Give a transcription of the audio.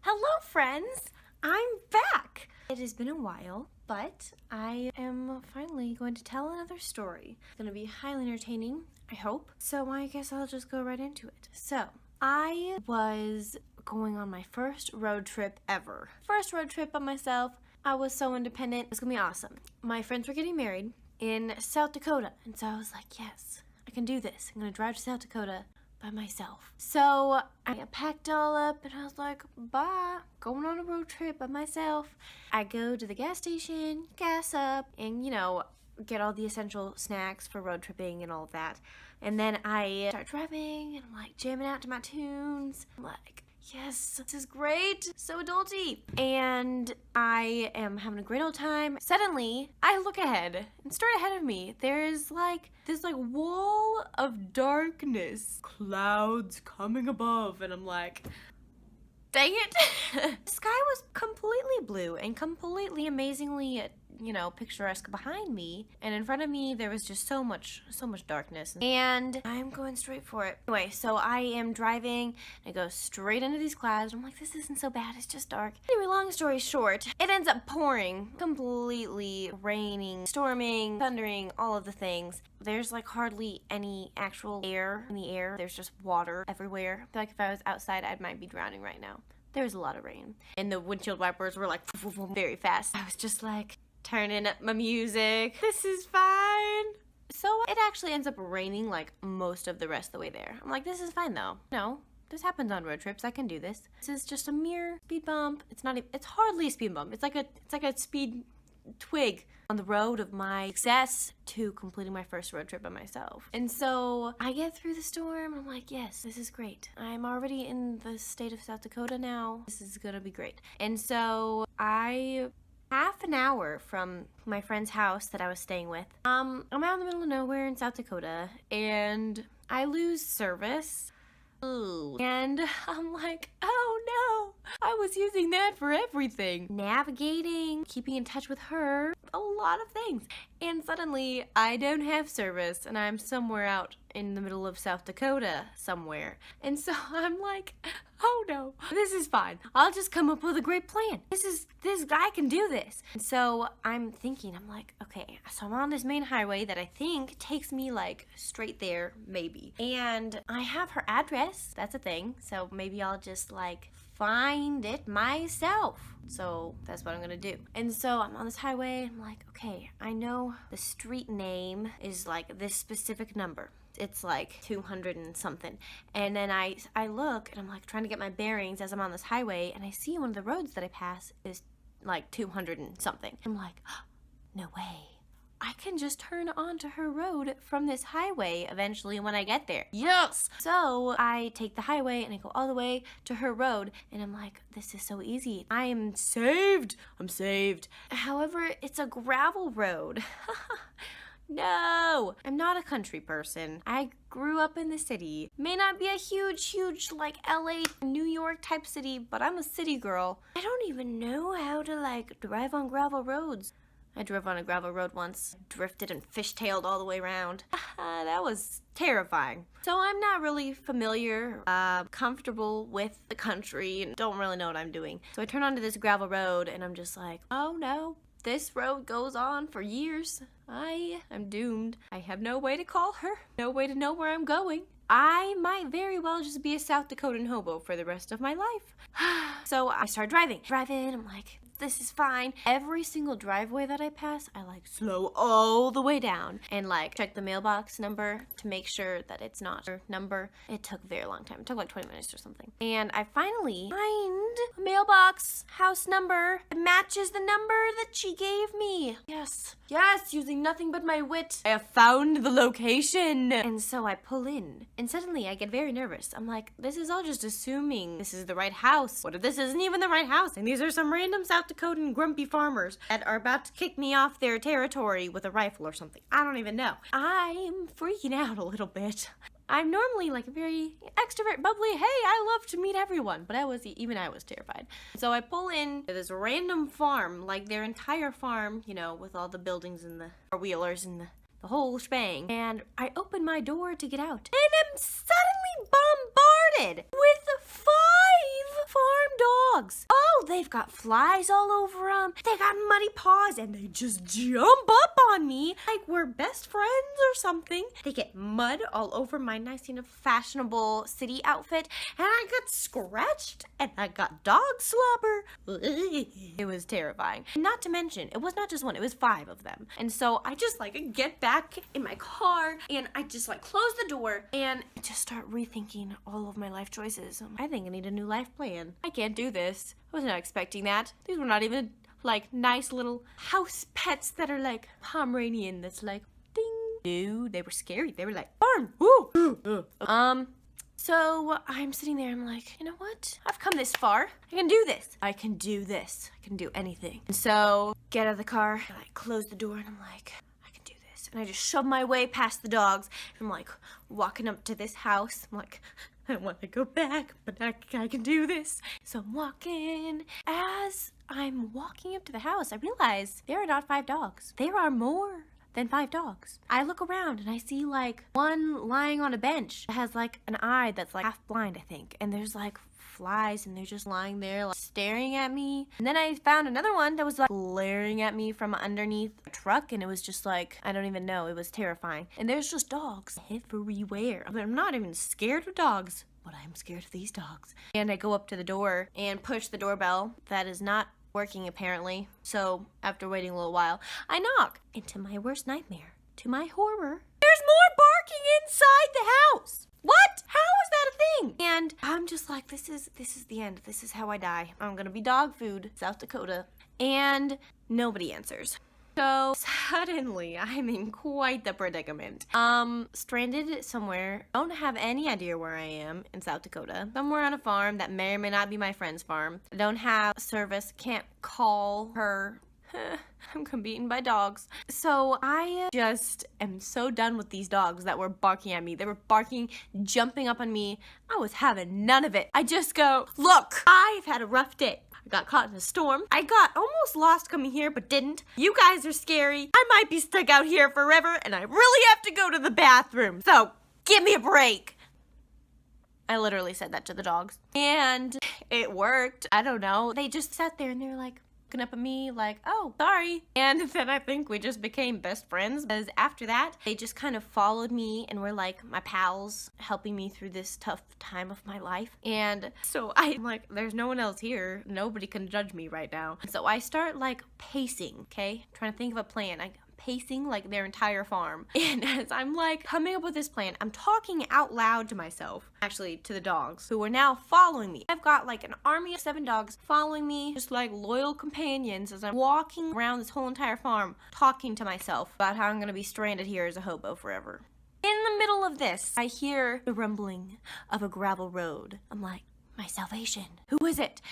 Hello, friends! I'm back! It has been a while, but I am finally going to tell another story. It's going to be highly entertaining, I hope. So I guess I'll just go right into it. So, I was going on my first road trip ever. First road trip by myself. I was so independent. It was going to be awesome. My friends were getting married in South Dakota, and so I was like, yes, I can do this. I'm going to drive to South Dakota by myself. So I packed it all up and I was like, bye, going on a road trip by myself. I go to the gas station, gas up, and get all the essential snacks for road tripping and all of that. And then I start driving and I'm like jamming out to my tunes. I'm like, yes, this is great, so adulty. And I am having a great old time. Suddenly, I look ahead, and straight ahead of me, there's like this wall of darkness. Clouds coming above, and I'm like, dang it. The sky was completely blue and completely amazingly picturesque behind me, and in front of me there was just so much darkness, and I'm going straight for it. Anyway, so I am driving, and I go straight into these clouds. I'm like, this isn't so bad, it's just dark. Anyway, long story short, it ends up pouring, completely raining, storming, thundering, all of the things. There's like hardly any actual air in the air. There's just water everywhere. I feel like if I was outside, I might be drowning right now. There was a lot of rain, and the windshield wipers were like very fast. I was just like turning up my music. This is fine. So it actually ends up raining like most of the rest of the way there. I'm like, this is fine though. No, this happens on road trips. I can do this. This is just a mere speed bump. It's hardly a speed bump. It's like a speed twig on the road of my success to completing my first road trip by myself. And so I get through the storm. I'm like, yes, this is great. I'm already in the state of South Dakota now. This is gonna be great. And so half an hour from my friend's house that I was staying with, I'm out in the middle of nowhere in South Dakota, and I lose service. Ooh. And I'm like, oh no, I was using that for everything. Navigating, keeping in touch with her, a lot of things. And suddenly I don't have service and I'm somewhere out in the middle of South Dakota somewhere. And so I'm like, oh no, this is fine. I'll just come up with a great plan. This guy can do this. And so I'm thinking, I'm like, okay, so I'm on this main highway that I think takes me like straight there, maybe. And I have her address, that's a thing. So maybe I'll just like find it myself. So that's what I'm gonna do. And so I'm on this highway, I'm like, okay, I know the street name is like this specific number. It's like 200 and something. And then I look and I'm like trying to get my bearings as I'm on this highway, and I see one of the roads that I pass is like 200 and something. I'm like, oh, no way. I can just turn onto her road from this highway eventually when I get there. Yes! So I take the highway and I go all the way to her road, and I'm like, this is so easy. I am saved. I'm saved. However, it's a gravel road. No, I'm not a country person. I grew up in the city. May not be a huge like LA, New York type city, but I'm a city girl. I don't even know how to like drive on gravel roads. I drove on a gravel road once, drifted and fishtailed all the way around. That was terrifying. So I'm not really familiar, comfortable with the country, and don't really know what I'm doing. So I turn onto this gravel road and I'm just like, oh no. This road goes on for years. I am doomed. I have no way to call her, no way to know where I'm going. I might very well just be a South Dakotan hobo for the rest of my life. So I start driving. I'm like, this is fine. Every single driveway that I pass, I like slow all the way down and like check the mailbox number to make sure that it's not her number. It took a very long time. It took like 20 minutes or something. And I finally find a mailbox house number that matches the number that she gave me. Yes, using nothing but my wit, I have found the location. And so I pull in, and suddenly I get very nervous. I'm like, this is all just assuming this is the right house. What if this isn't even the right house, and these are some random South Dakotan grumpy farmers that are about to kick me off their territory with a rifle or something. I don't even know. I'm freaking out a little bit. I'm normally like a very extrovert, bubbly, hey, I love to meet everyone, but I was terrified. So I pull in to this random farm, like their entire farm, with all the buildings and the four-wheelers and the whole shebang. And I open my door to get out, and I'm suddenly bombarded with 5 farm dogs. Oh, they've got flies all over them. They got muddy paws and they just jump up on me like we're best friends or something. They get mud all over my nice, fashionable city outfit, and I got scratched and I got dog slobber. It was terrifying. Not to mention, it was not just one, it was 5 of them. And so I just get back in my car and I just close the door and just start rethinking all of my life choices. I think I need a new life plan. I can't do this. I was not expecting that. These were not even nice little house pets that are Pomeranian that's ding. No, they were scary. They were barn. Ooh. So I'm sitting there, I'm you know what? I've come this far. I can do this. I can do this. I can do anything. And so get out of the car, and I close the door, and I'm I can do this. And I just shove my way past the dogs. And I'm walking up to this house. I'm I want to go back, but I can do this. So I'm walking. As I'm walking up to the house, I realize there are not 5 dogs. There are more than 5 dogs. I look around and I see one lying on a bench that has an eye that's half blind, I think. And there's flies and they're just lying there staring at me. And then I found another one that was glaring at me from underneath a truck, and it was just I don't even know. It was terrifying. And there's just dogs everywhere. I'm not even scared of dogs, but I'm scared of these dogs. And I go up to the door and push the doorbell. That is not working apparently. So after waiting a little while, I knock. And to my worst nightmare, to my horror, there's more barking inside the house. What? How is that a thing? And I'm just this is the end. This is how I die. I'm gonna be dog food, South Dakota. And nobody answers. So suddenly I'm in quite the predicament. Stranded somewhere. Don't have any idea where I am in South Dakota. Somewhere on a farm that may or may not be my friend's farm. I don't have service. Can't call her. I'm beaten by dogs. So I just am so done with these dogs that were barking at me. They were barking, jumping up on me. I was having none of it. I just go, look, I've had a rough day. I got caught in a storm. I got almost lost coming here, but didn't. You guys are scary. I might be stuck out here forever, and I really have to go to the bathroom. So give me a break. I literally said that to the dogs. And it worked. I don't know. They just sat there and they were looking up at me oh, sorry. And then I think we just became best friends, because after that, they just kind of followed me and were my pals, helping me through this tough time of my life. And so I'm there's no one else here. Nobody can judge me right now. So I start pacing, okay? Trying to think of a plan. I'm pacing their entire farm. And as I'm coming up with this plan, I'm talking out loud to myself, actually to the dogs who are now following me. I've got an army of 7 dogs following me, just loyal companions, as I'm walking around this whole entire farm, talking to myself about how I'm gonna be stranded here as a hobo forever. In the middle of this, I hear the rumbling of a gravel road. I'm my salvation. Who is it?